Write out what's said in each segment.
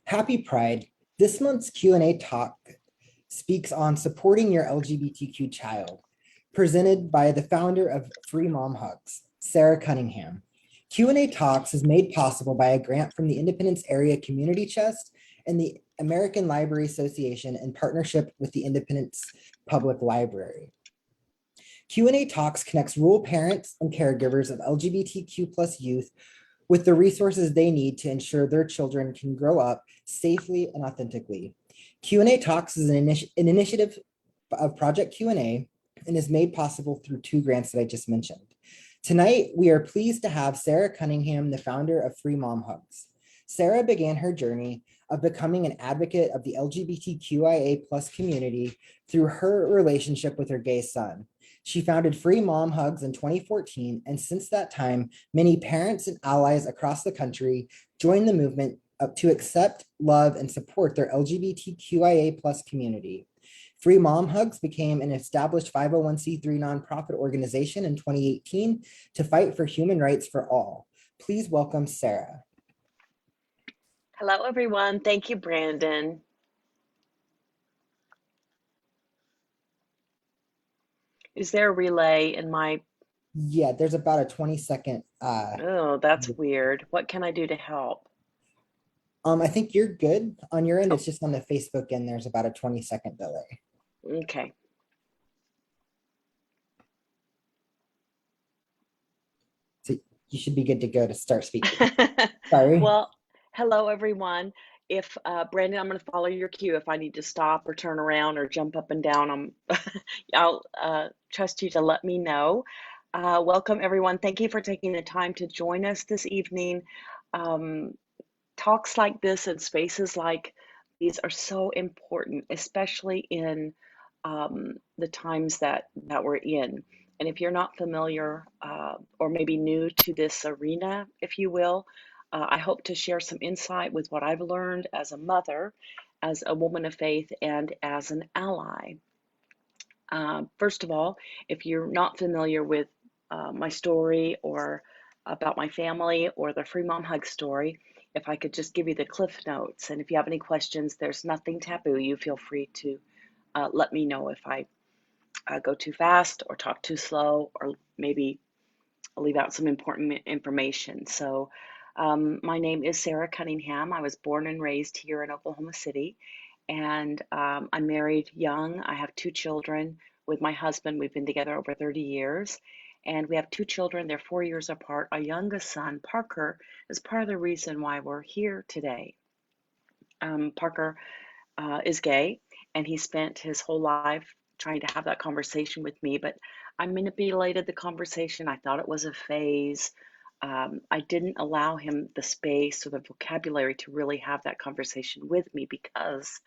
Happy Pride. This month's Q&A talk speaks on supporting your LGBTQ child, presented by the founder of Free Mom Hugs, Sara Cunningham. Q&A Talks is made possible by a grant from the Independence Area Community Chest and the American Library Association in partnership with the Independence Public Library. Q&A Talks connects rural parents and caregivers of LGBTQ+ youth with the resources they need to ensure their children can grow up safely and authentically. Q&A Talks is an initiative of Project Q&A and is made possible through two grants that I just mentioned. Tonight, we are pleased to have Sara Cunningham, the founder of Free Mom Hugs. Sara began her journey of becoming an advocate of the LGBTQIA+ community through her relationship with her gay son. She founded Free Mom Hugs in 2014, and since that time, many parents and allies across the country joined the movement to accept, love, and support their LGBTQIA+ community. Free Mom Hugs became an established 501c3 nonprofit organization in 2018 to fight for human rights for all. Please welcome Sara. Hello, everyone. Thank you, Brandon. Is there a relay in my... Yeah, there's about a 20-second. Oh, that's weird. What can I do to help? I think you're good on your end. It's just on the Facebook end, there's about a 20-second delay. Okay. So you should be good to go to start speaking. Sorry. Well, hello, everyone. If Brandon, I'm going to follow your cue. If I need to stop or turn around or jump up and down, I'll trust you to let me know. Welcome, everyone. Thank you for taking the time to join us this evening. Talks like this and spaces like these are so important, especially in the times that we're in. And if you're not familiar or maybe new to this arena, if you will, I hope to share some insight with what I've learned as a mother, as a woman of faith, and as an ally. First of all, if you're not familiar with my story or about my family or the Free Mom Hug story, if I could just give you the cliff notes. And if you have any questions, there's nothing taboo. You feel free to let me know if I go too fast or talk too slow, or maybe leave out some important information. So my name is Sara Cunningham. I was born and raised here in Oklahoma City, and I'm married young. I have two children with my husband. We've been together over 30 years, and we have two children. They're 4 years apart. Our youngest son, Parker, is part of the reason why we're here today. Parker is gay, and he spent his whole life trying to have that conversation with me, but I manipulated the conversation. I thought it was a phase. I didn't allow him the space or the vocabulary to really have that conversation with me because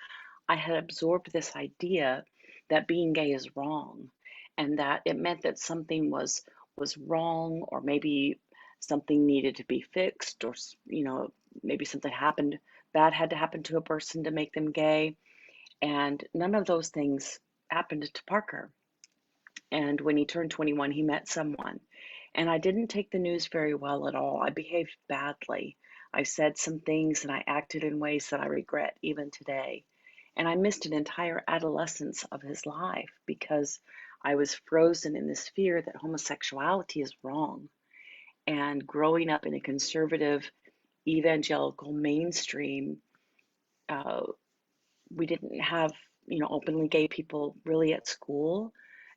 I had absorbed this idea that being gay is wrong, and that it meant that something was wrong, or maybe something needed to be fixed, or maybe something bad had to happen to a person to make them gay. And none of those things happened to Parker. And when he turned 21, he met someone. And I didn't take the news very well at all. I behaved badly. I said some things and I acted in ways that I regret even today. And I missed an entire adolescence of his life because I was frozen in this fear that homosexuality is wrong. And growing up in a conservative, evangelical mainstream, we didn't have openly gay people really at school.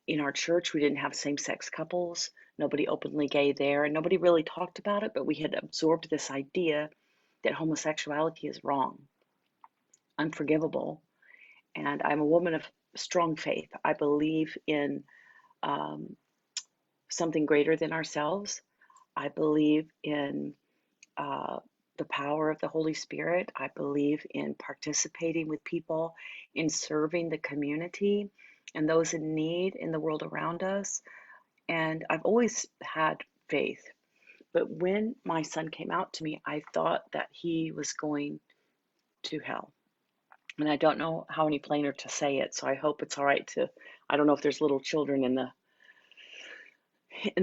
In our church, we didn't have same-sex couples, nobody openly gay there, and nobody really talked about it, but we had absorbed this idea that homosexuality is wrong, unforgivable. And I'm a woman of strong faith. I believe in something greater than ourselves. I believe in the power of the Holy Spirit. I believe in participating with people, in serving the community and those in need in the world around us. And I've always had faith. But when my son came out to me, I thought that he was going to hell. And I don't know how any plainer to say it, so I hope it's all right to, I don't know if there's little children in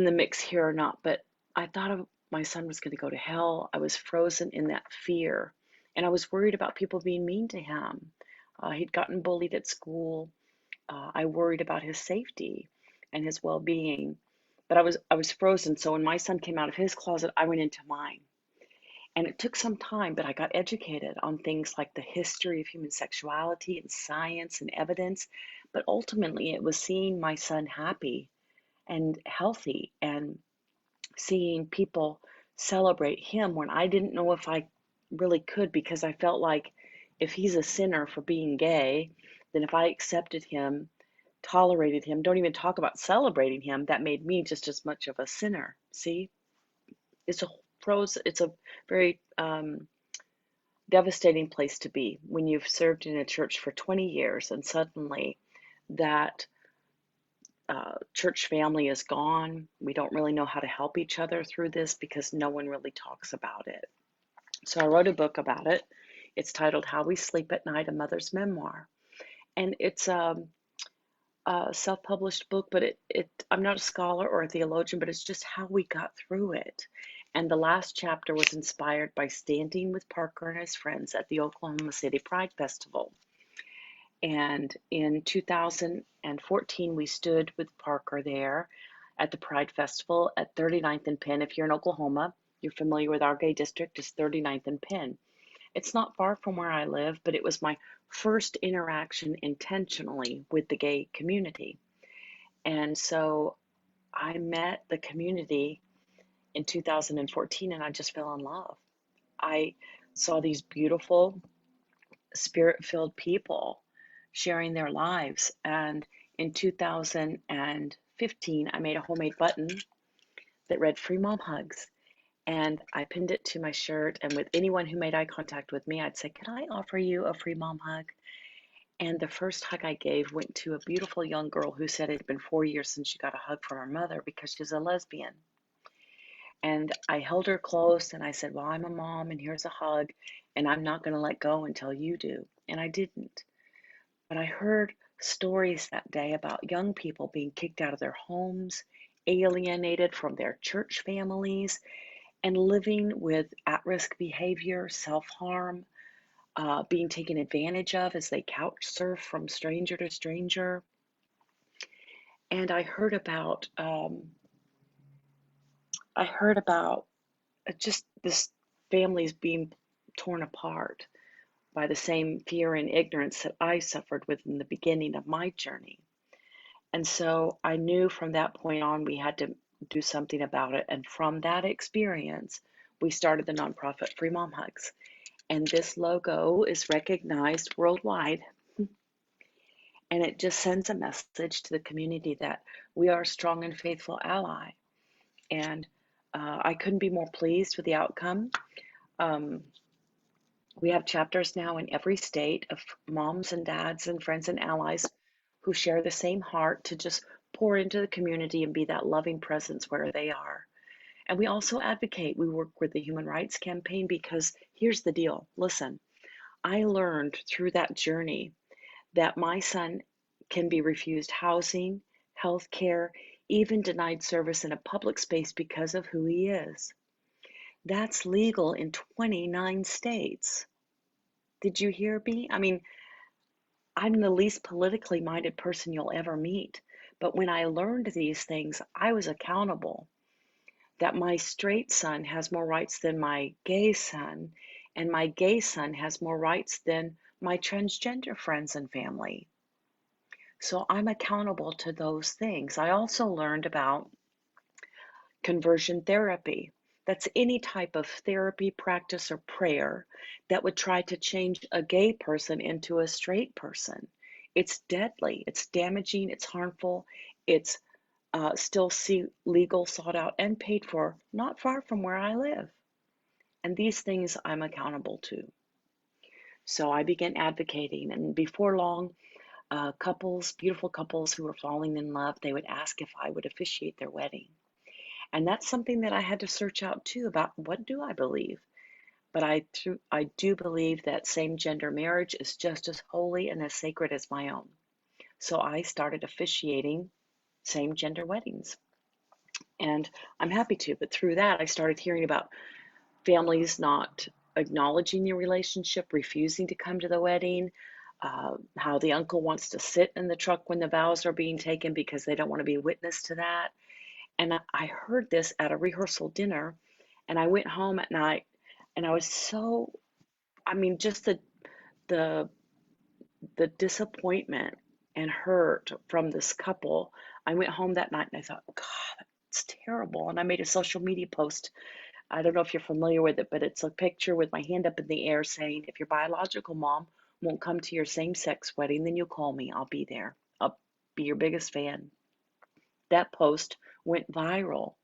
the mix here or not, but I thought my son was going to go to hell. I was frozen in that fear. And I was worried about people being mean to him. He'd gotten bullied at school. I worried about his safety and his well-being. But I was frozen. So when my son came out of his closet, I went into mine. And it took some time, but I got educated on things like the history of human sexuality and science and evidence. But ultimately, it was seeing my son happy and healthy and seeing people celebrate him when I didn't know if I really could, because I felt like if he's a sinner for being gay, then if I accepted him, tolerated him, don't even talk about celebrating him, that made me just as much of a sinner. See, it's a it's a very devastating place to be when you've served in a church for 20 years and suddenly that church family is gone. We don't really know how to help each other through this because no one really talks about it. So I wrote a book about it. It's titled How We Sleep at Night, A Mother's Memoir. And it's a self-published book, but I'm not a scholar or a theologian, but it's just how we got through it. And the last chapter was inspired by standing with Parker and his friends at the Oklahoma City Pride Festival. And in 2014, we stood with Parker there at the Pride Festival at 39th and Penn. If you're in Oklahoma, you're familiar with our gay district, it's 39th and Penn. It's not far from where I live, but it was my first interaction intentionally with the gay community. And so I met the community in 2014 and I just fell in love. I saw these beautiful, spirit-filled people sharing their lives. And in 2015, I made a homemade button that read Free Mom Hugs. And I pinned it to my shirt. And with anyone who made eye contact with me, I'd say, "Can I offer you a free mom hug?" And the first hug I gave went to a beautiful young girl who said it had been 4 years since she got a hug from her mother because she's a lesbian. And I held her close and I said, "Well, I'm a mom and here's a hug, and I'm not going to let go until you do." And I didn't. But I heard stories that day about young people being kicked out of their homes, alienated from their church families, and living with at-risk behavior, self-harm, being taken advantage of as they couch surf from stranger to stranger. And I heard about just this families being torn apart by the same fear and ignorance that I suffered with in the beginning of my journey. And so I knew from that point on we had to do something about it. And from that experience, we started the nonprofit Free Mom Hugs. And this logo is recognized worldwide. And it just sends a message to the community that we are a strong and faithful ally. And I couldn't be more pleased with the outcome. Um, we have chapters now in every state of moms and dads and friends and allies who share the same heart to just pour into the community and be that loving presence where they are. And we also advocate. We work with the Human Rights Campaign because here's the deal. Listen, I learned through that journey that my son can be refused housing, health care, even denied service in a public space because of who he is. That's legal in 29 states. Did you hear me? I mean, I'm the least politically minded person you'll ever meet. But when I learned these things, I was accountable that my straight son has more rights than my gay son, and my gay son has more rights than my transgender friends and family. So I'm accountable to those things. I also learned about conversion therapy. That's any type of therapy, practice, or prayer that would try to change a gay person into a straight person. It's deadly, it's damaging, it's harmful, it's still legal, sought out, and paid for, not far from where I live. And these things I'm accountable to. So I began advocating, and before long, beautiful couples who were falling in love, they would ask if I would officiate their wedding. And that's something that I had to search out too about what do I believe. But I do believe that same gender marriage is just as holy and as sacred as my own. So I started officiating same gender weddings. And I'm happy to, but through that I started hearing about families not acknowledging your relationship, refusing to come to the wedding, how the uncle wants to sit in the truck when the vows are being taken because they don't want to be witness to that. And I heard this at a rehearsal dinner, and I went home at night, and I was so, I mean, just the the disappointment and hurt from this couple. I went home that night and I thought, God, it's terrible. And I made a social media post. I don't know if you're familiar with it, but it's a picture with my hand up in the air saying, if your biological mom won't come to your same-sex wedding, then you call me. I'll be there. I'll be your biggest fan. That post went viral,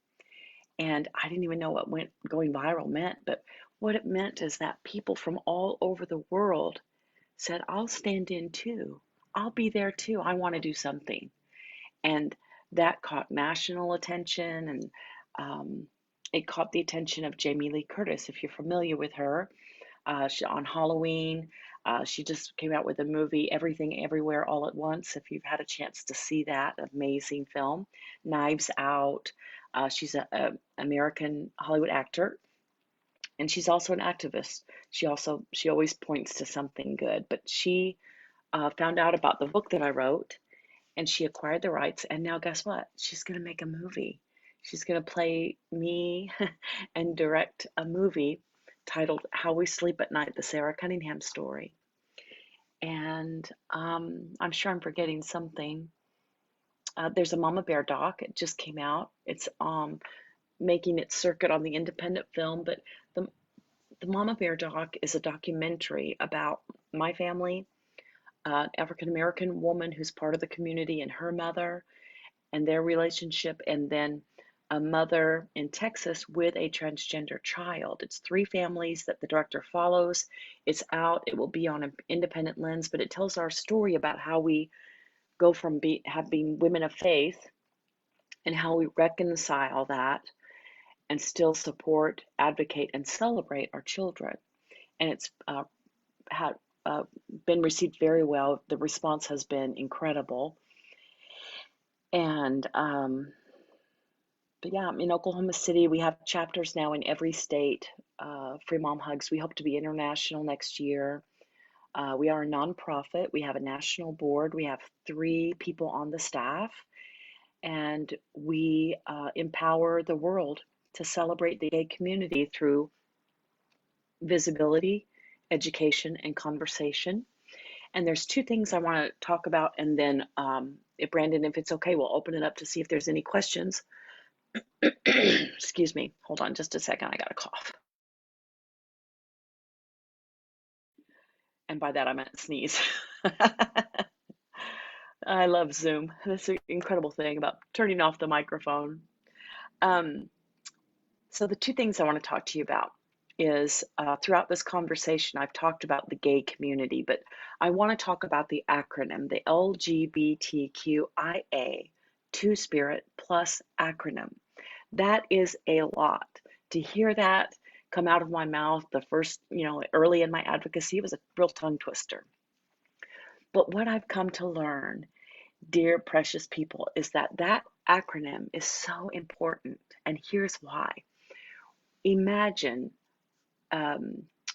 and I didn't even know what going viral meant, but what it meant is that people from all over the world said, I'll stand in too. I'll be there too. I want to do something. And that caught national attention, and it caught the attention of Jamie Lee Curtis. If you're familiar with her, on Halloween, she just came out with a movie, Everything Everywhere All at Once. If you've had a chance to see that amazing film, Knives Out. She's an American Hollywood actor, and she's also an activist. She always points to something good. But she found out about the book that I wrote, and she acquired the rights. And now, guess what? She's going to make a movie. She's going to play me and direct a movie titled How We Sleep at Night, the Sara Cunningham story. And I'm sure I'm forgetting something. There's a Mama Bear doc. It just came out. It's making its circuit on the independent film, but the the Mama Bear doc is a documentary about my family, African American woman who's part of the community, and her mother and their relationship, and then a mother in Texas with a transgender child. It's three families that the director follows. It's out. It will be on an independent lens, but it tells our story about how we go from being women of faith and how we reconcile that and still support, advocate, and celebrate our children. And it's had been received very well. The response has been incredible. And but yeah, in Oklahoma City, we have chapters now in every state. Free Mom Hugs. We hope to be international next year. We are a nonprofit. We have a national board. We have 3 people on the staff, and we empower the world to celebrate the gay community through visibility, education, and conversation. And there's 2 things I want to talk about, and then if Brandon, if it's okay, we'll open it up to see if there's any questions. Excuse me. Hold on just a second. I got a cough. And by that I meant sneeze. I love Zoom. That's an incredible thing about turning off the microphone. Um, so the 2 things I want to talk to you about is throughout this conversation, I've talked about the gay community, but I want to talk about the acronym, the LGBTQIA, Two-Spirit plus acronym. That is a lot. To hear that come out of my mouth the first, early in my advocacy, was a real tongue twister. But what I've come to learn, dear precious people, is that that acronym is so important. And here's why. Imagine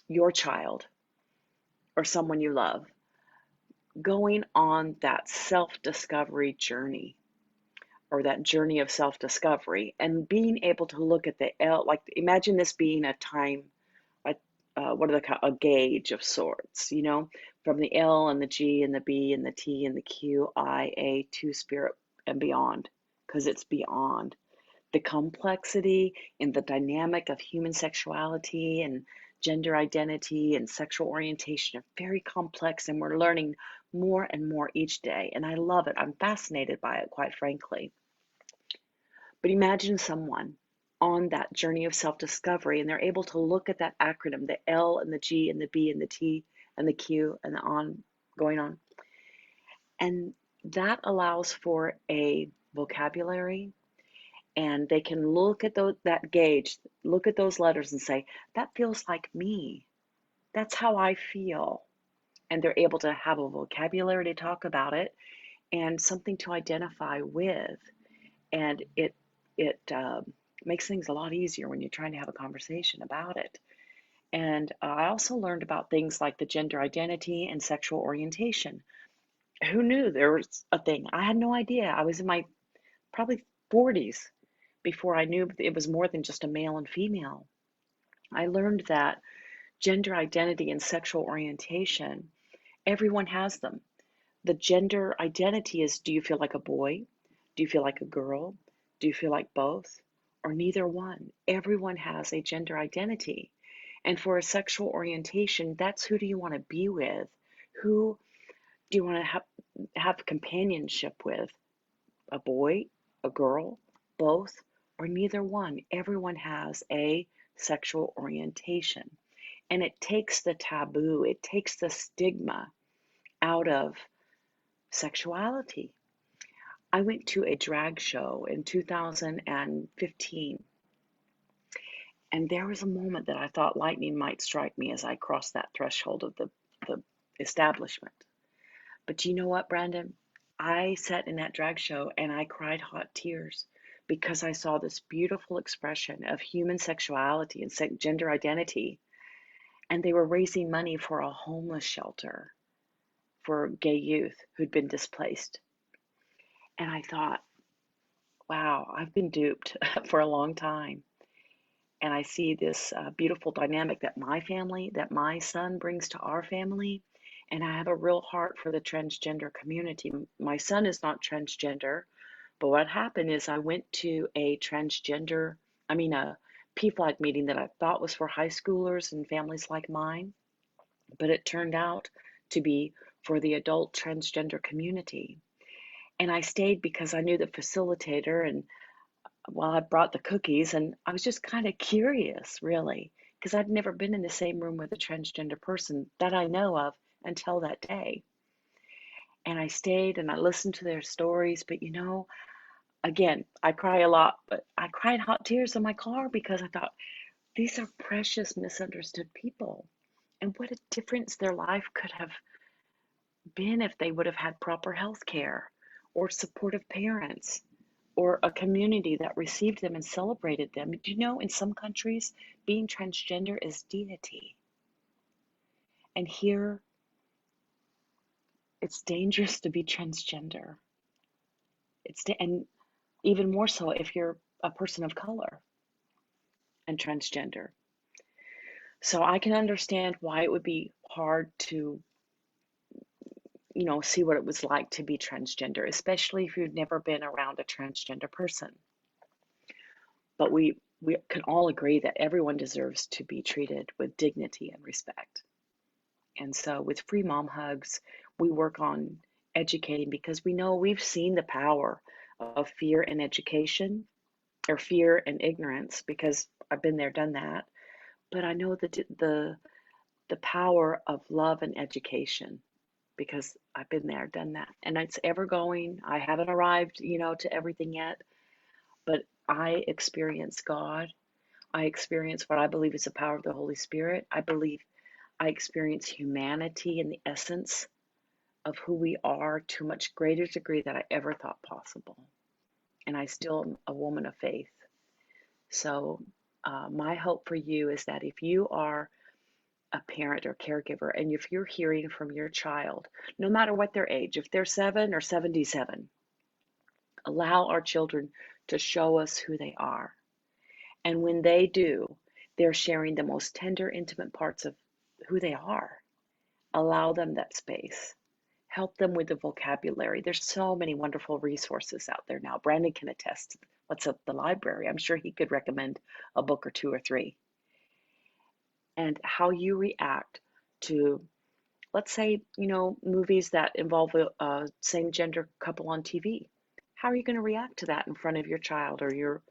your child or someone you love going on that self-discovery journey, or that journey of self-discovery, and being able to look at the L, like imagine this being a time, a gauge of sorts, from the L and the G and the B and the T and the Q, I, A, Two-Spirit and beyond, because it's beyond. The complexity in the dynamic of human sexuality and gender identity and sexual orientation are very complex, and we're learning more and more each day. And I love it. I'm fascinated by it, quite frankly. But imagine someone on that journey of self-discovery, and they're able to look at that acronym, the L and the G and the B and the T and the Q and the on, going on. And that allows for a vocabulary, and they can look at that gauge, look at those letters and say, that feels like me. That's how I feel. And they're able to have a vocabulary to talk about it and something to identify with. And it makes things a lot easier when you're trying to have a conversation about it. And I also learned about things like the gender identity and sexual orientation. Who knew there was a thing? I had no idea. I was in my probably 40s before I knew it was more than just a male and female. I learned that gender identity and sexual orientation, everyone has them. The gender identity is, do you feel like a boy? Do you feel like a girl? Do you feel like both? Or neither one? Everyone has a gender identity. And for a sexual orientation, that's who do you want to be with? Who do you want to have companionship with? A boy, a girl, both, or neither one? Everyone has a sexual orientation. And it takes the taboo, it takes the stigma out of sexuality. I went to a drag show in 2015, and there was a moment that I thought lightning might strike me as I crossed that threshold of the establishment. But you know what, Brandon? I sat in that drag show and I cried hot tears because I saw this beautiful expression of human sexuality and gender identity. And they were raising money for a homeless shelter for gay youth who'd been displaced. And I thought, wow, I've been duped for a long time. And I see this beautiful dynamic that that my son brings to our family. And I have a real heart for the transgender community. My son is not transgender, but what happened is I went to a PFLAG meeting that I thought was for high schoolers and families like mine, but it turned out to be for the adult transgender community. And I stayed because I knew the facilitator, and well, I brought the cookies, and I was just kind of curious, really, because I'd never been in the same room with a transgender person that I know of until that day. And I stayed and I listened to their stories, but again, I cry a lot, but I cried hot tears in my car because I thought these are precious, misunderstood people. And what a difference their life could have been if they would have had proper health care or supportive parents or a community that received them and celebrated them. Do you know in some countries, being transgender is deity? And here, it's dangerous to be transgender. And even more so if you're a person of color and transgender. So I can understand why it would be hard to, see what it was like to be transgender, especially if you've never been around a transgender person. But we can all agree that everyone deserves to be treated with dignity and respect. And so with Free Mom Hugs, we work on educating because we know we've seen the power of fear and education, or fear and ignorance, because I've been there, done that. But I know that the power of love and education because I've been there, done that. And it's ever going. I haven't arrived, to everything yet, but I experience God. I experience what I believe is the power of the Holy Spirit. I experience humanity and the essence of who we are to a much greater degree than I ever thought possible. And I still am a woman of faith. So, my hope for you is that if you are a parent or caregiver and if you're hearing from your child, no matter what their age, if they're 7 or 77, allow our children to show us who they are. And when they do, they're sharing the most tender, intimate parts of who they are. Allow them that space. Help them with the vocabulary. There's so many wonderful resources out there now. Brandon can attest what's at the library. I'm sure he could recommend a book or two or three. And how you react to, let's say, movies that involve a same gender couple on TV. How are you going to react to that in front of your child or your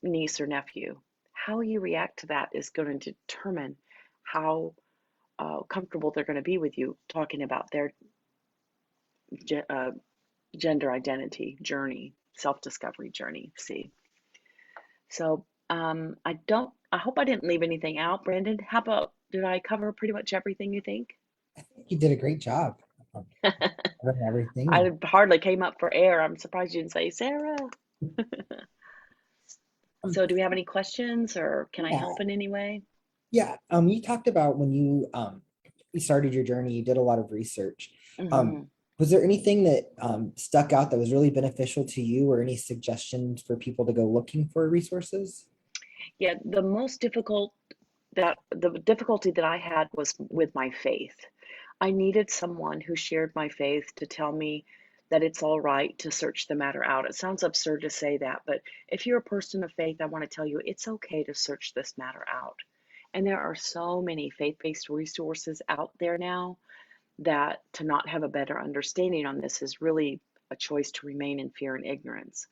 niece or nephew? How you react to that is going to determine how comfortable they're going to be with you talking about their uh, gender identity journey, self-discovery journey. See, so I hope I didn't leave anything out. Brandon, how about, did I cover pretty much everything you think? I think you did a great job of covering everything. I And hardly came up for air. I'm surprised you didn't say Sarah. um, So do we have any questions or can I yeah, help in any way? Yeah, you talked about when you started your journey, you did a lot of research. Hmm. Was there anything that stuck out that was really beneficial to you, or any suggestions for people to go looking for resources? Yeah, the difficulty that I had was with my faith. I needed someone who shared my faith to tell me that it's all right to search the matter out. It sounds absurd to say that, but if you're a person of faith, I want to tell you it's okay to search this matter out. And there are so many faith-based resources out there now that to not have a better understanding on this is really a choice to remain in fear and ignorance.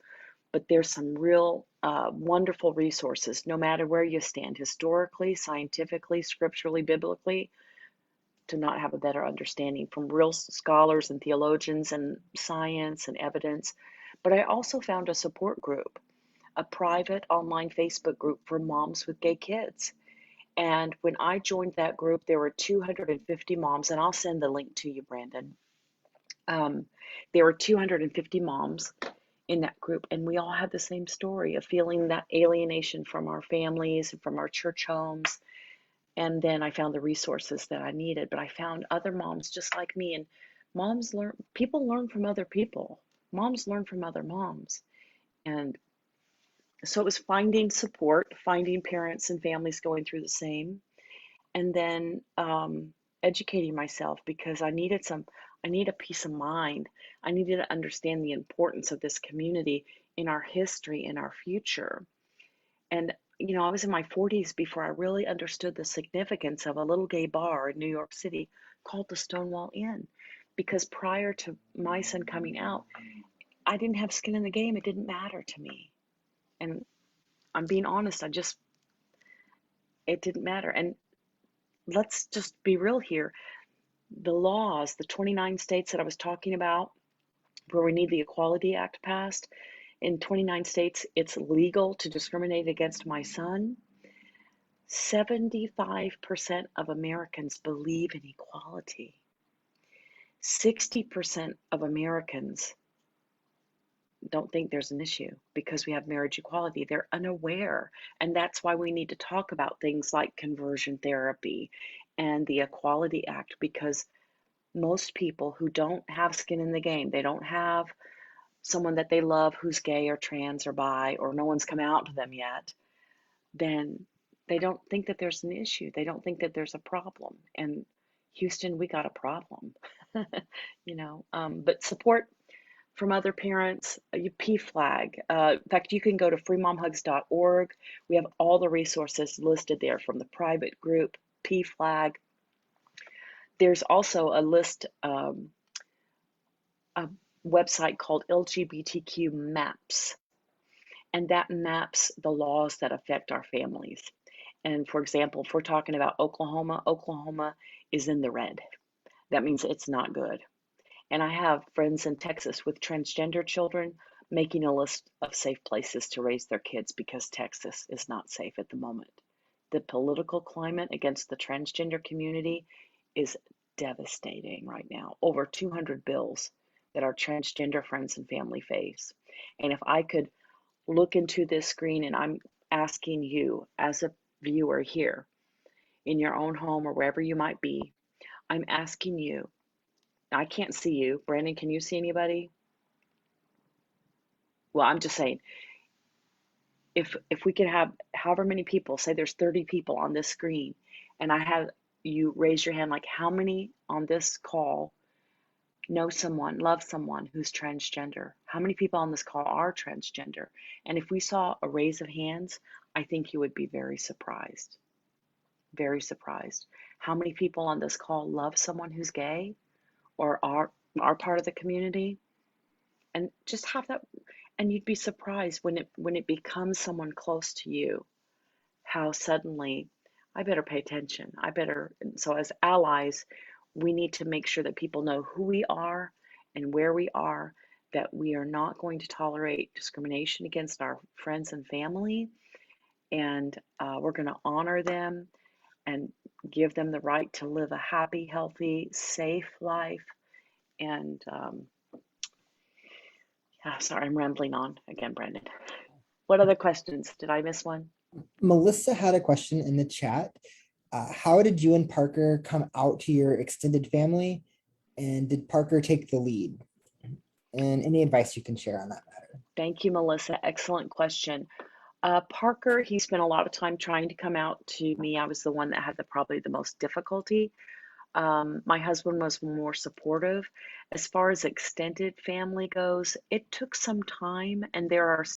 But there's some real wonderful resources, no matter where you stand, historically, scientifically, scripturally, biblically, to not have a better understanding from real scholars and theologians and science and evidence. But I also found a support group, a private online Facebook group for moms with gay kids. And when I joined that group, there were 250 moms, and I'll send the link to you, Brandon. Um, there were 250 moms in that group, and we all had the same story of feeling that alienation from our families and from our church homes. And then I found the resources that I needed, but I found other moms just like me. And people learn from other people. Moms learn from other moms. And so it was finding support, finding parents and families going through the same, and then educating myself because I need a peace of mind. I needed to understand the importance of this community in our history, in our future. And, I was in my 40s before I really understood the significance of a little gay bar in New York City called the Stonewall Inn. Because prior to my son coming out, I didn't have skin in the game. It didn't matter to me. And I'm being honest, it didn't matter. And let's just be real here. The laws, the 29 states that I was talking about, where we need the Equality Act passed, in 29 states, it's legal to discriminate against my son. 75% of Americans believe in equality. 60% of Americans don't think there's an issue because we have marriage equality. They're unaware. And that's why we need to talk about things like conversion therapy and the Equality Act, because most people who don't have skin in the game, they don't have someone that they love who's gay or trans or bi, or no one's come out to them yet, then they don't think that there's an issue. They don't think that there's a problem. And Houston, we got a problem, but support from other parents, you PFLAG. In fact, you can go to freemomhugs.org. We have all the resources listed there from the private group, PFLAG. There's also a website called LGBTQ Maps, and that maps the laws that affect our families. And for example, if we're talking about Oklahoma, Oklahoma is in the red. That means it's not good. And I have friends in Texas with transgender children making a list of safe places to raise their kids because Texas is not safe at the moment. The political climate against the transgender community is devastating right now. Over 200 bills that our transgender friends and family face. And if I could look into this screen, and I'm asking you as a viewer here in your own home or wherever you might be, I'm asking you, I can't see you. Brandon, can you see anybody? Well, I'm just saying, if we could have however many people, say there's 30 people on this screen, and I have you raise your hand, like how many on this call know someone, love someone who's transgender? How many people on this call are transgender? And if we saw a raise of hands, I think you would be very surprised. Very surprised. How many people on this call love someone who's gay or are part of the community? And just have that, and you'd be surprised when it becomes someone close to you, how suddenly I better pay attention. So as allies, we need to make sure that people know who we are and where we are, that we are not going to tolerate discrimination against our friends and family, and we're going to honor them and give them the right to live a happy, healthy, safe life. And sorry, I'm rambling on again, Brandon. What other questions? Did I miss one? Melissa had a question in the chat. How did you and Parker come out to your extended family? And did Parker take the lead? And any advice you can share on that matter? Thank you, Melissa. Excellent question. Parker, he spent a lot of time trying to come out to me. I was the one that had probably the most difficulty. My husband was more supportive. As far as extended family goes, it took some time, and there are